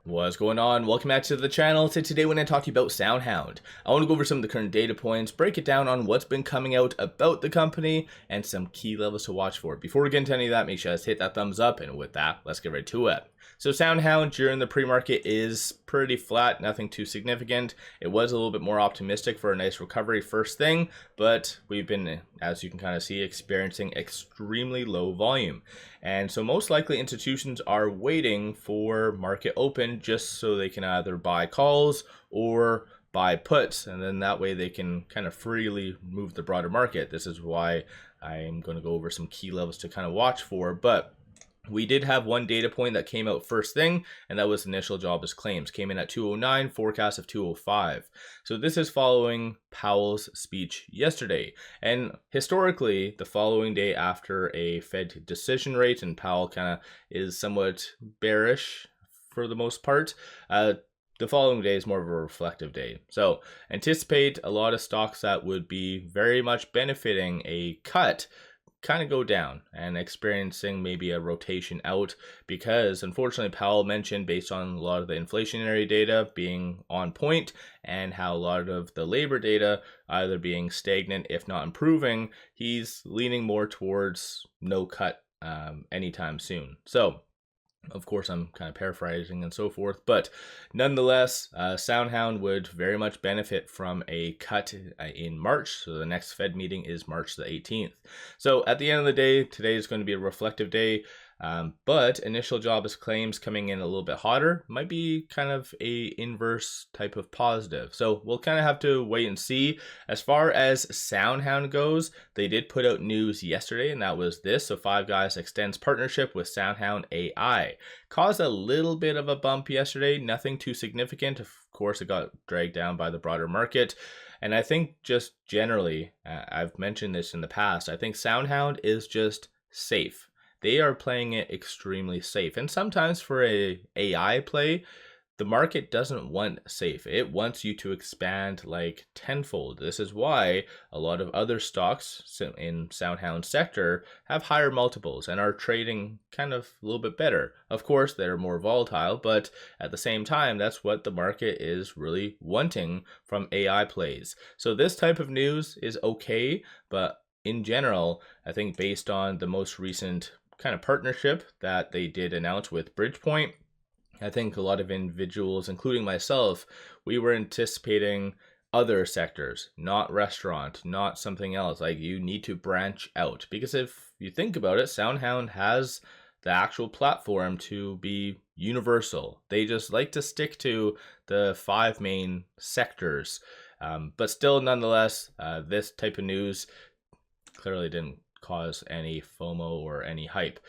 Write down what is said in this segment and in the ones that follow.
What's going on? Welcome back to the channel. So today when I talk to you about SoundHound, I want to go over some of the current data points, break it down on what's been coming out about the company, and some key levels to watch for. Before we get into any of that, make sure you guys hit that thumbs up, and with that, let's get right to it. So SoundHound during the pre-market is pretty flat, nothing too significant. It was a little bit more optimistic for a nice recovery first thing, but we've been, as you can kind of see, experiencing extremely low volume. And so most likely institutions are waiting for market open just so they can either buy calls or buy puts, and then that way they can kind of freely move the broader market. This is why I'm going to go over some key levels to kind of watch for, but we did have one data point that came out first thing, and that was initial jobless claims. Came in at 209, forecast of 205. So this is following Powell's speech yesterday. And historically, the following day after a Fed decision rate, and Powell kind of is somewhat bearish for the most part, the following day is more of a reflective day. So anticipate a lot of stocks that would be very much benefiting a cut kind of go down and experiencing maybe a rotation out, because unfortunately Powell mentioned, based on a lot of the inflationary data being on point and how a lot of the labor data either being stagnant if not improving, he's leaning more towards no cut anytime soon. So of course, I'm kind of paraphrasing and so forth, but nonetheless, SoundHound would very much benefit from a cut in March. So the next Fed meeting is March the 18th. So at the end of the day, today is going to be a reflective day. But initial jobless claims coming in a little bit hotter might be kind of a inverse type of positive. So we'll kind of have to wait and see. As far as SoundHound goes, they did put out news yesterday, and that was this. So Five Guys extends partnership with SoundHound AI. Caused a little bit of a bump yesterday, nothing too significant. Of course, it got dragged down by the broader market. And I think just generally, I've mentioned this in the past, I think SoundHound is just safe. They are playing it extremely safe. And sometimes for a AI play, the market doesn't want safe. It wants you to expand like tenfold. This is why a lot of other stocks in SoundHound sector have higher multiples and are trading kind of a little bit better. Of course, they're more volatile, but at the same time, that's what the market is really wanting from AI plays. So this type of news is okay, but in general, I think based on the most recent kind of partnership that they did announce with Bridgepoint, I think a lot of individuals, including myself, we were anticipating other sectors, not restaurant, not something else. Like, you need to branch out, because if you think about it, SoundHound has the actual platform to be universal. They just like to stick to the 5 main sectors. But still, nonetheless, this type of news clearly didn't cause any FOMO or any hype.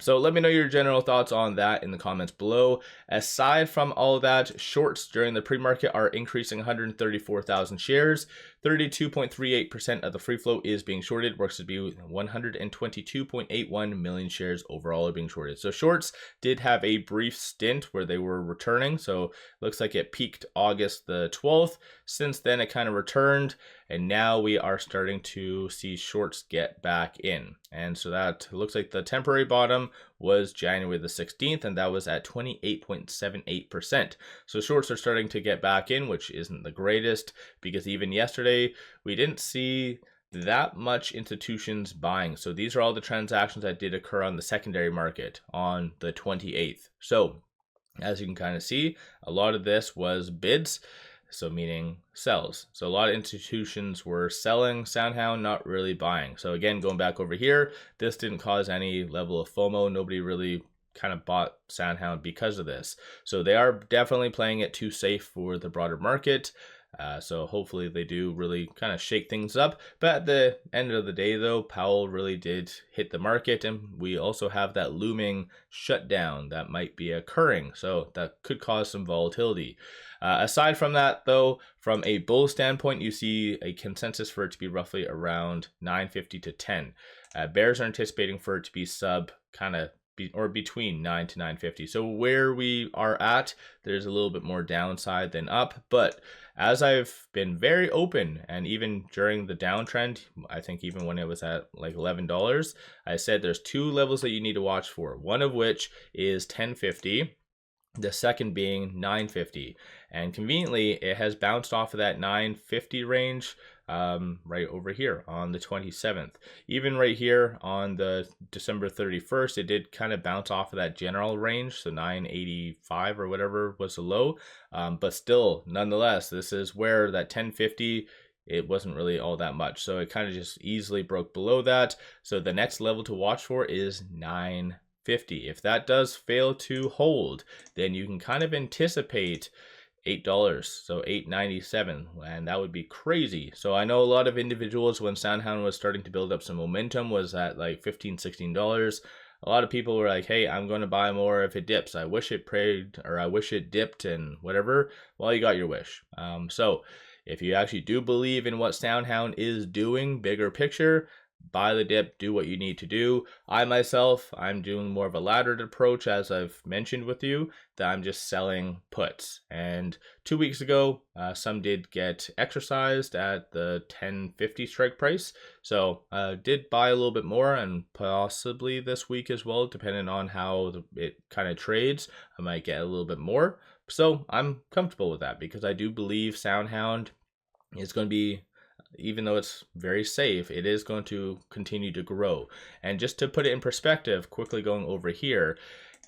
So let me know your general thoughts on that in the comments below. Aside from all of that, shorts during the pre-market are increasing 134,000 shares. 32.38% of the free float is being shorted, works to be 122.81 million shares overall are being shorted. So shorts did have a brief stint where they were returning. So looks like it peaked August the 12th. Since then, it kind of returned, and now we are starting to see shorts get back in. And so that looks like the temporary bottom was January the 16th, and that was at 28.78%. So shorts are starting to get back in, which isn't the greatest, because even yesterday we didn't see that much institutions buying. So these are all the transactions that did occur on the secondary market on the 28th. So as you can kind of see, a lot of this was bids. So meaning sells. So a lot of institutions were selling SoundHound, not really buying. So again, going back over here, this didn't cause any level of FOMO. Nobody really kind of bought SoundHound because of this. So they are definitely playing it too safe for the broader market. So hopefully they do really kind of shake things up. But at the end of the day, though, Powell really did hit the market, and we also have that looming shutdown that might be occurring. So that could cause some volatility. Aside from that, though, from a bull standpoint, you see a consensus for it to be roughly around 950 to 10. Bears are anticipating for it to be sub kind of or between 9 to 950. So where we are at, there's a little bit more downside than up. But as I've been very open, and even during the downtrend, I think even when it was at like $11, I said there's 2 levels that you need to watch for. One of which is 1050. The second being 950, and conveniently it has bounced off of that 950 range right over here on the 27th. Even right here on the December 31st, it did kind of bounce off of that general range, so 985 or whatever was the low, but still, nonetheless, this is where that 1050, it wasn't really all that much, so it kind of just easily broke below that. So the next level to watch for is 950. If that does fail to hold, then you can kind of anticipate $8, so $8.97, and that would be crazy. So I know a lot of individuals, when SoundHound was starting to build up some momentum, was at like $15-16. A lot of people were like, hey, I'm going to buy more if it dips. I wish it prayed, or I wish it dipped and whatever. Well, you got your wish. So if you actually do believe in what SoundHound is doing, bigger picture, buy the dip, do what you need to do. I myself, I'm doing more of a laddered approach, as I've mentioned with you, that I'm just selling puts. And 2 weeks ago, some did get exercised at the 1050 strike price. So did buy a little bit more, and possibly this week as well, depending on how it kind of trades, I might get a little bit more. So I'm comfortable with that, because I do believe SoundHound is going to be, even though it's very safe, it is going to continue to grow. And just to put it in perspective, quickly going over here,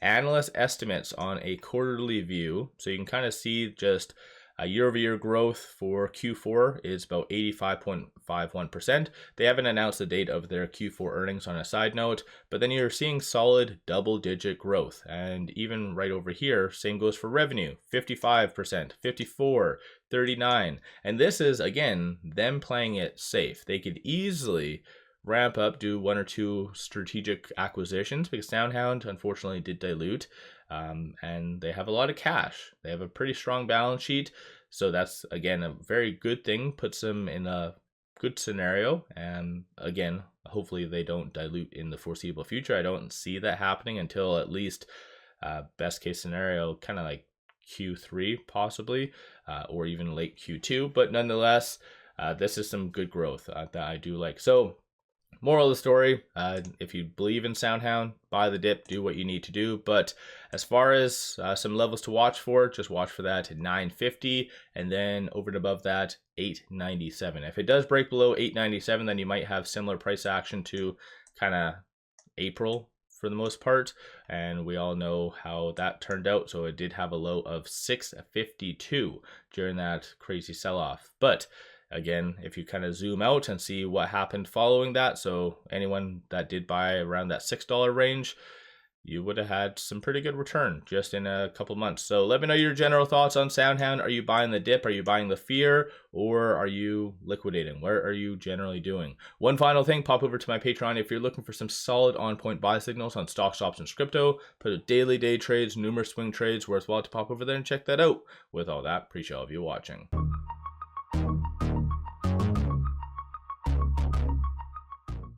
analyst estimates on a quarterly view, so you can kind of see just a year-over-year growth for Q4 is about 85.51%. They haven't announced the date of their Q4 earnings on a side note, but then you're seeing solid double-digit growth. And even right over here, same goes for revenue, 55%, 54, 39. And this is, again, them playing it safe. They could easily ramp up, do 1 or 2 strategic acquisitions, because SoundHound unfortunately did dilute, and they have a lot of cash. They have a pretty strong balance sheet, so that's, again, a very good thing, puts them in a good scenario. And again, hopefully they don't dilute in the foreseeable future. I don't see that happening until at least best case scenario, kind of like Q3 possibly, or even late Q2. But nonetheless, this is some good growth that I do like. So moral of the story, if you believe in SoundHound, buy the dip, do what you need to do. But as far as some levels to watch for, just watch for that 950, and then over and above that, 897. If it does break below 897, then you might have similar price action to kind of April for the most part, and we all know how that turned out. So it did have a low of 652 during that crazy sell-off. But again, if you kind of zoom out and see what happened following that, so anyone that did buy around that $6 range, you would have had some pretty good return just in a couple months. So let me know your general thoughts on SoundHound. Are you buying the dip? Are you buying the fear? Or are you liquidating? Where are you generally doing? One final thing, pop over to my Patreon if you're looking for some solid on-point buy signals on stocks, options, crypto. Put a daily day trades, numerous swing trades, worthwhile to pop over there and check that out. With all that, appreciate all of you watching.